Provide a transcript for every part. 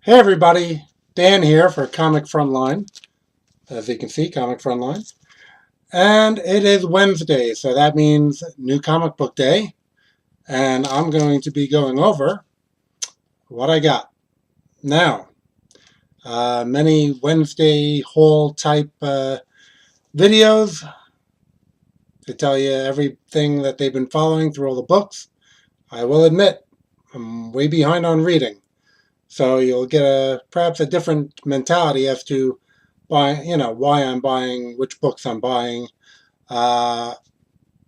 Hey everybody, Dan here for Comic Frontline. As you can see, Comic Frontline. And it is Wednesday, so that means new comic book day. And I'm going to be going over what I got. Now, many Wednesday haul type videos to tell you everything that they've been following through all the books. I will admit, I'm way behind on reading. So you'll get perhaps a different mentality as to why I'm buying, which books I'm buying. Uh,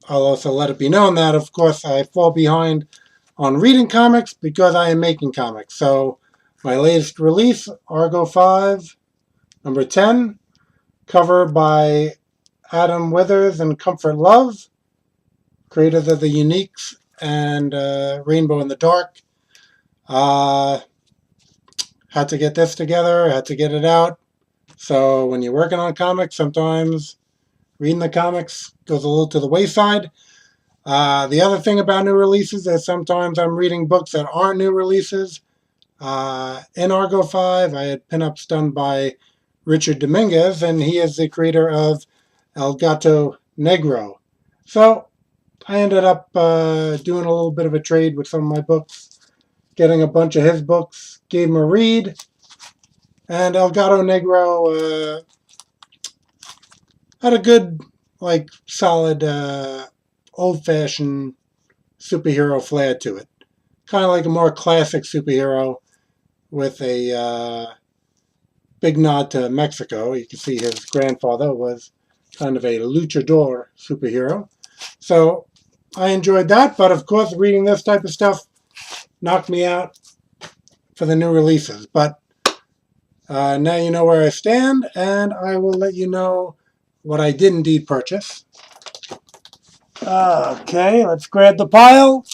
I'll also let it be known that, of course, I fall behind on reading comics because I am making comics. So my latest release, Argo 5, number 10, cover by Adam Withers and Comfort Love, creators of the Uniques and Rainbow in the Dark. Had to get this together, had to get it out. So when you're working on comics, sometimes reading the comics goes a little to the wayside. The other thing about new releases is sometimes I'm reading books that aren't new releases. In Argo 5, I had pinups done by Richard Dominguez, and he is the creator of El Gato Negro. So I ended up doing a little bit of a trade with some of my books, getting a bunch of his books, gave him a read, and El Gato Negro had a good, solid, old-fashioned superhero flair to it. Kind of like a more classic superhero with a big nod to Mexico. You can see his grandfather was kind of a luchador superhero. So I enjoyed that, but of course reading this type of stuff knocked me out for the new releases. But now you know where I stand, and I will let you know what I did indeed purchase. Okay, let's grab the pile.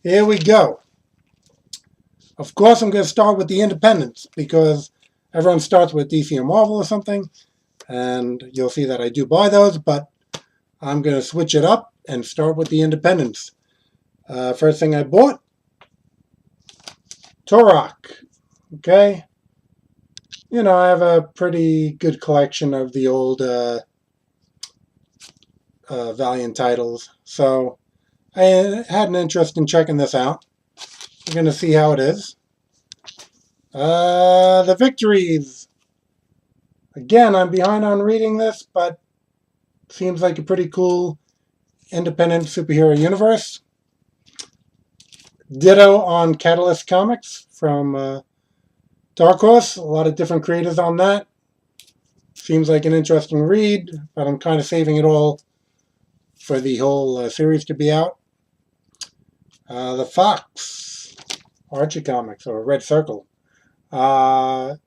Here we go. Of course, I'm going to start with the independents because everyone starts with DC or Marvel or something, and you'll see that I do buy those, but I'm going to switch it up and start with the independents. First thing I bought, Turok. Okay. You know, I have a pretty good collection of the old Valiant titles, so I had an interest in checking this out. We're going to see how it is. The victories. Again, I'm behind on reading this, but seems like a pretty cool independent superhero universe. Ditto on Catalyst Comics from Dark Horse. A lot of different creators on that. Seems like an interesting read, but I'm kind of saving it all for the whole series to be out. The Fox, Archie Comics, or Red Circle. Again,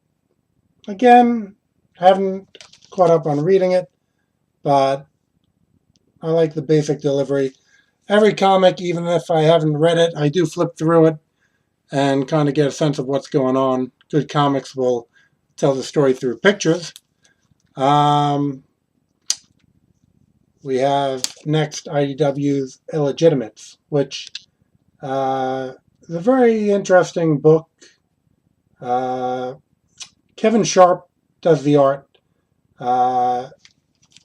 haven't caught up on reading it, but I like the basic delivery. Every comic, even if I haven't read it, I do flip through it and kind of get a sense of what's going on. Good comics will tell the story through pictures. We have next IDW's Illegitimates, which is a very interesting book. Kevin Sharp does the art,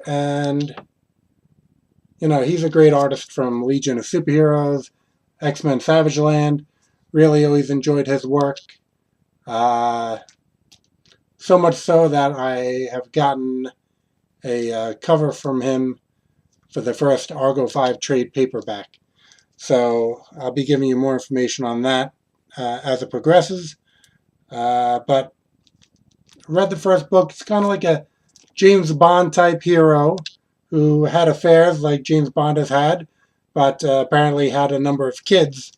and you know, he's a great artist from Legion of Superheroes, X-Men Savage Land. Really always enjoyed his work. So much so that I have gotten a cover from him for the first Argo 5 trade paperback. So I'll be giving you more information on that as it progresses. But read the first book. It's kind of like a James Bond type hero who had affairs like James Bond has had, but apparently had a number of kids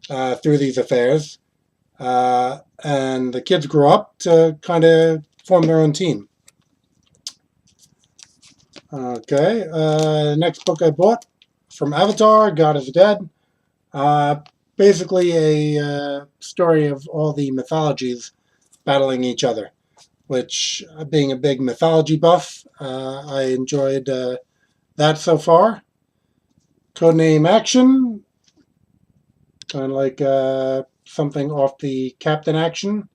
through these affairs. And the kids grew up to kind of form their own team. Okay, next book I bought from Avatar, God is Dead. Basically a story of all the mythologies battling each other, which, being a big mythology buff, I enjoyed that so far. Codename Action, kind of like something off the Captain Action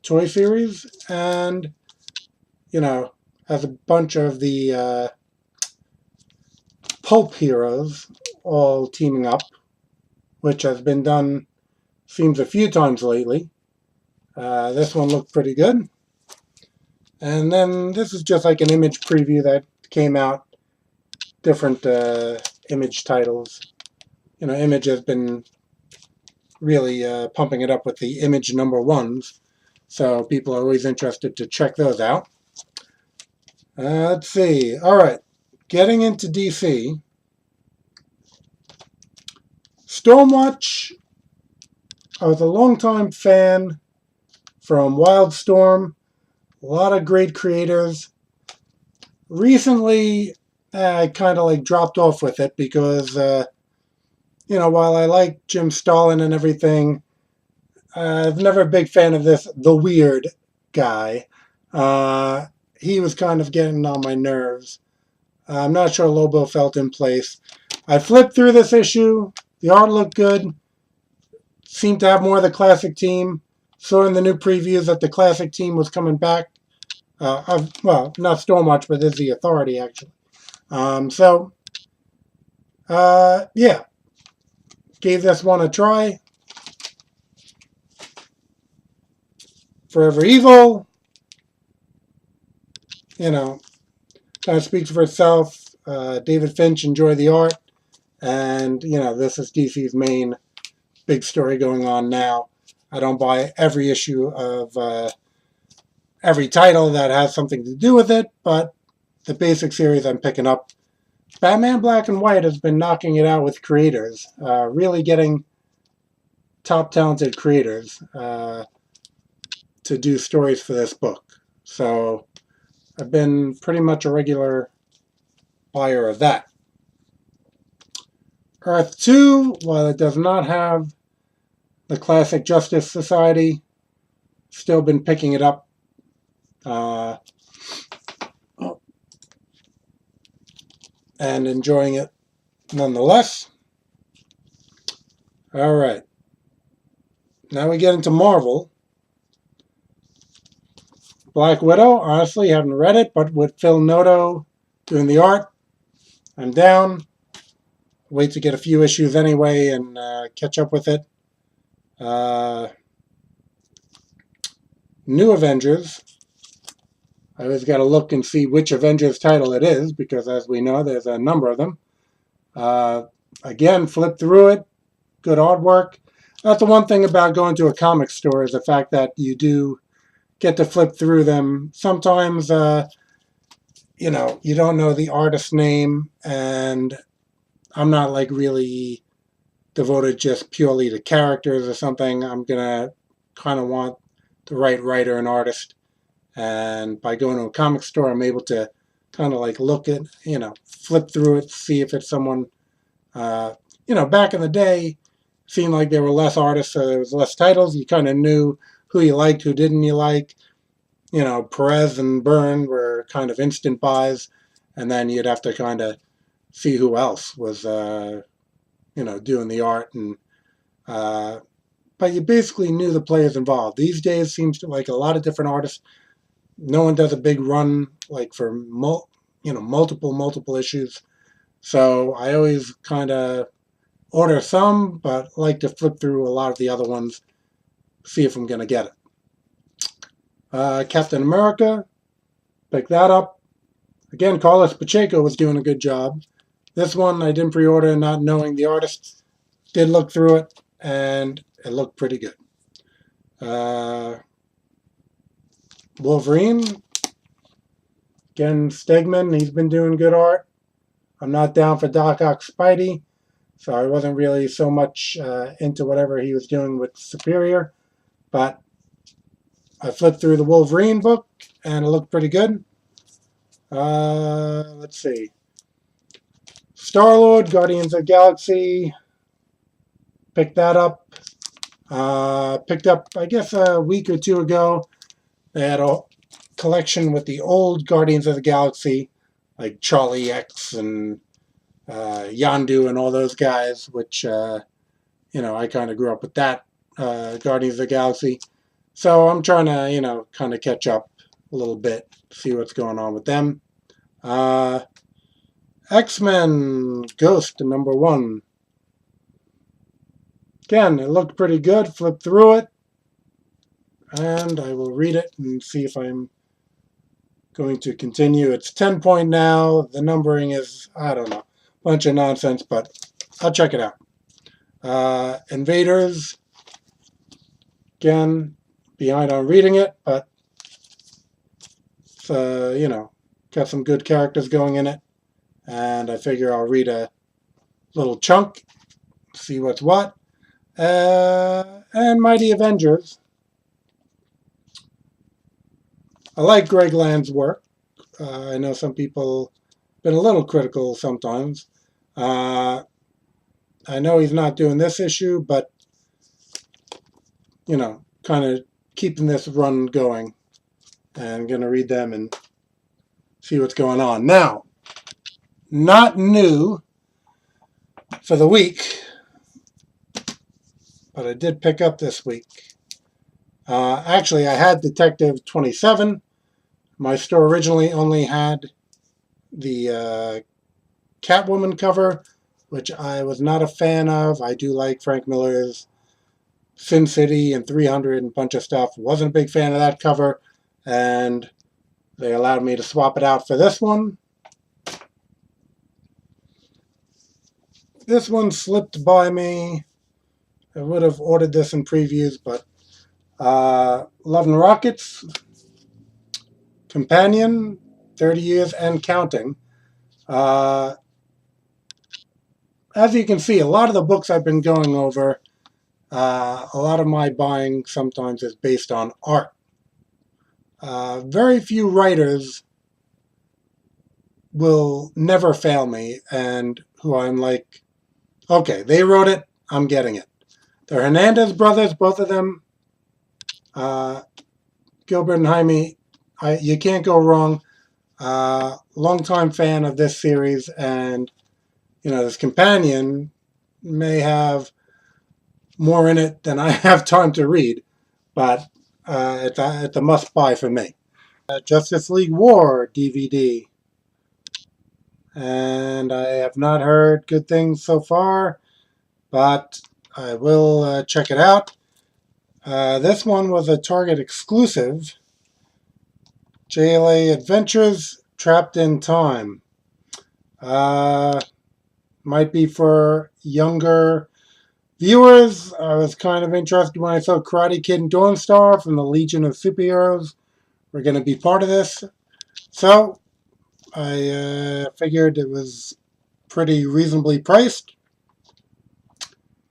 toy series, and has a bunch of the pulp heroes all teaming up, which has been done, seems, a few times lately. This one looked pretty good. And then this is just like an image preview that came out, different image titles. Image has been really pumping it up with the image #1s, so people are always interested to check those out. Let's see. All right, getting into DC. Stormwatch, I was a longtime fan from Wildstorm. A lot of great creators. Recently, I kind of like dropped off with it because, while I like Jim Stalin and everything, I've never a big fan of this The Weird guy. He was kind of getting on my nerves. I'm not sure Lobo felt in place. I flipped through this issue. The art looked good. Seemed to have more of the classic team. Saw in the new previews that the classic team was coming back. Well, not Stormwatch, but there's the Authority, actually. Yeah. Gave this one a try. Forever Evil, kind of speaks for itself. David Finch enjoyed the art. And, this is DC's main big story going on now. I don't buy every issue of every title that has something to do with it, but the basic series I'm picking up. Batman Black and White has been knocking it out with creators, really getting top talented creators to do stories for this book. So I've been pretty much a regular buyer of that. Earth 2, while it does not have the classic Justice Society, still been picking it up. And enjoying it nonetheless. All right. Now we get into Marvel. Black Widow, honestly, haven't read it, but with Phil Noto doing the art, I'm down. Wait to get a few issues anyway and catch up with it. New Avengers. I always got to look and see which Avengers title it is, because as we know, there's a number of them. Again, flip through it. Good artwork. That's the one thing about going to a comic store, is the fact that you do get to flip through them. Sometimes, you don't know the artist's name, and I'm not like really devoted just purely to characters or something. I'm going to kind of want the right writer and artist. And by going to a comic store, I'm able to kind of like look at, flip through it, see if it's someone, back in the day, seemed like there were less artists, so there was less titles. You kind of knew who you liked, who didn't you like. Perez and Byrne were kind of instant buys, and then you'd have to kind of see who else was, doing the art. And but you basically knew the players involved. These days, seems like a lot of different artists. No one does a big run like for multiple issues. So I always kind of order some, but like to flip through a lot of the other ones, see if I'm going to get it. Captain America, pick that up. Again, Carlos Pacheco was doing a good job. This one I didn't pre-order, not knowing the artist. Did look through it, and it looked pretty good. Wolverine. Again, Stegman, he's been doing good art. I'm not down for Doc Ock Spidey, so I wasn't really so much into whatever he was doing with Superior. But I flipped through the Wolverine book, and it looked pretty good. Let's see. Star-Lord, Guardians of the Galaxy. Picked that up. Picked up, I guess, a week or two ago. They had a collection with the old Guardians of the Galaxy, like Charlie X and Yondu and all those guys, which, I kind of grew up with that, Guardians of the Galaxy. So I'm trying to, kind of catch up a little bit, see what's going on with them. X-Men Ghost #1. Again, it looked pretty good. Flip through it, and I will read it and see if I'm going to continue. It's 10 point now. The numbering is, I don't know, bunch of nonsense, but I'll check it out. Invaders. Again, behind on reading it, but it's, got some good characters going in it. And I figure I'll read a little chunk, see what's what. And Mighty Avengers. I like Greg Land's work. I know some people have been a little critical sometimes. I know he's not doing this issue, but, kind of keeping this run going. And I'm going to read them and see what's going on. Now, not new for the week, but I did pick up this week. Actually, I had Detective 27. My store originally only had the Catwoman cover, which I was not a fan of. I do like Frank Miller's Sin City and 300 and a bunch of stuff. Wasn't a big fan of that cover, and they allowed me to swap it out for this one. This one slipped by me. I would have ordered this in previews, but Love and Rockets, Companion, 30 years and counting. As you can see, a lot of the books I've been going over, a lot of my buying sometimes is based on art. Very few writers will never fail me, and who I'm like, okay, they wrote it, I'm getting it. The Hernandez brothers, both of them, Gilbert and Jaime, you can't go wrong. Longtime fan of this series, and this Companion may have more in it than I have time to read, but it's a must-buy for me. Justice League War DVD, and I have not heard good things so far, but I will check it out. This one was a Target exclusive. JLA Adventures Trapped in Time. Might be for younger viewers. I was kind of interested when I saw Karate Kid and Dawnstar from the Legion of Superheroes were going to be part of this. So I figured it was pretty reasonably priced.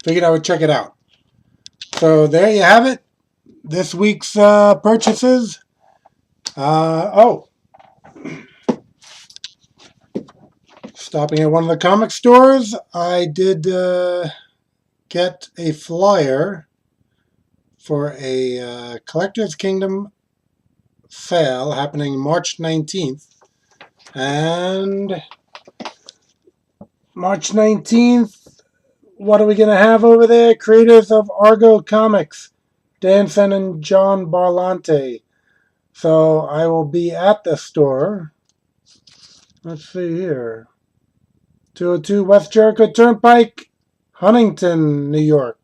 Figured I would check it out. So there you have it. This week's purchases. Stopping at one of the comic stores, I did get a flyer for a Collector's Kingdom sale happening March 19th. And March 19th, what are we going to have over there? Creators of Argo Comics, Danson and John Barlante. So I will be at the store. Let's see here. 202 West Jericho Turnpike, Huntington, New York.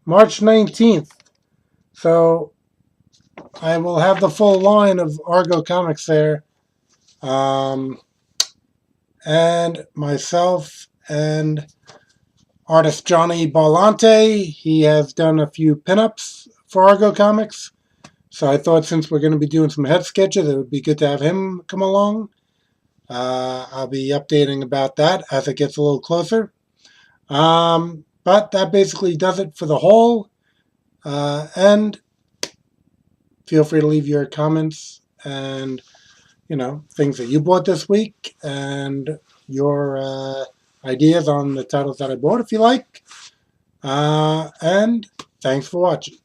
March 19th. So I will have the full line of Argo Comics there. And myself and artist Johnny Barlante. He has done a few pinups for Argo Comics. So I thought since we're going to be doing some head sketches, it would be good to have him come along. I'll be updating about that as it gets a little closer. But that basically does it for the haul. And feel free to leave your comments and, things that you bought this week and your ideas on the titles that I bought if you like. And thanks for watching.